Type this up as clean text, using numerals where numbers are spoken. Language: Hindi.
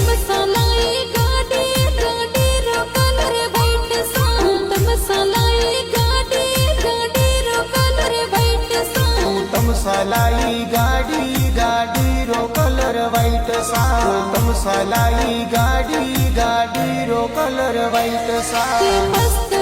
तमसालाई गाड़ी गाड़ी रो कलर वाइट सा तमसालाई गाड़ी गाड़ी रो कलर वाइट सा तमसालाई गाड़ी गाड़ी रो कलर वाइट सा तमसालाई गाड़ी गाड़ी रो कलर वाइट सा मस्त